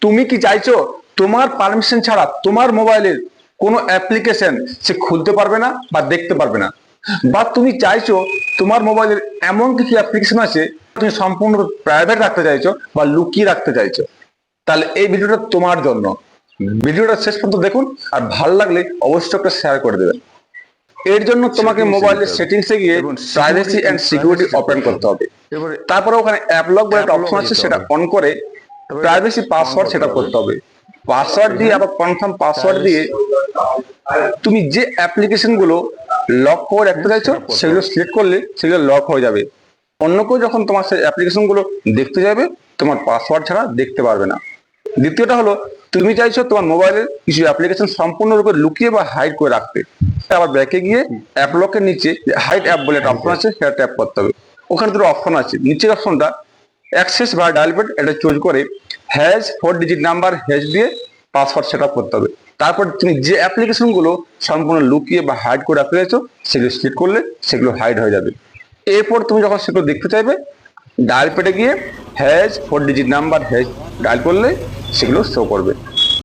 তুমি কি চাইছো তোমার পারমিশন ছাড়া তোমার মোবাইলের কোনো অ্যাপ্লিকেশন সে খুলতে পারবে না বা দেখতে পারবে না, বা তুমি চাইছো তোমার মোবাইলের এমন কিছু অ্যাপ্লিকেশন আছে তুমি সম্পূর্ণ প্রাইভেট রাখতে চাইছো বা লুকিয়ে রাখতে চাইছো, তাহলে এই ভিডিওটা তোমার জন্য। ভিডিওটা শেষ পর্যন্ত দেখুন, আর ভালো লাগলে অবশ্যই একটা শেয়ার করে দেবেন। এর জন্য তোমাকে মোবাইলের সেটিংসে গিয়ে প্রাইভেসি এন্ড সিকিউরিটি ওপেন করতে হবে। তারপরে ওখানে অ্যাপ লক বলে একটা অপশন আছে, সেটা অন করে প্রাইভেসি পাসওয়ার্ড সেট করতে হবে। পাসওয়ার্ড দিয়ে আবার কনফার্ম পাসওয়ার্ড দিয়ে তুমি যে অ্যাপ্লিকেশন গুলো লক করে রাখতে চাইছো সেগুলো সিলেক্ট করলে সেগুলো লক হয়ে যাবে। অন্য কেউ যখন তোমার সেই অ্যাপ্লিকেশন গুলো দেখতে যাবে তোমার পাসওয়ার্ড ছাড়া দেখতে পারবে না। দ্বিতীয়টা হলো, তুমি চাইছো তোমার মোবাইলের কিছু অ্যাপ্লিকেশন সম্পূর্ণরূপে লুকিয়ে বা হাইড করে রাখতে, আবার ব্যাকে গিয়ে অ্যাপ লকের নিচে হাইড অ্যাপ বলে একটা অপশন আছে, সেটা ট্যাপ করতে হবে। ওখানে দুটো অপশন আছে, নিচের অপশনটা অ্যাক্সেস বা ডায়াল প্যাড, এটা চুজ করে হ্যাজ 4 ডিজিট নাম্বার হ্যাশ দিয়ে পাসওয়ার্ড সেট করতে হবে। তারপর তুমি যে অ্যাপ্লিকেশন গুলো সম্পূর্ণ লুকিয়ে বা হাইড করে রাখতে চাইছো সেগুলো সিলেক্ট করলে সেগুলো হাইড হয়ে যাবে। এরপর তুমি যখন সেগুলো দেখতে চাইবে ডায়াল প্যাডে গিয়ে has 4 digit number hash dial করলে সেগুলো শো করবে।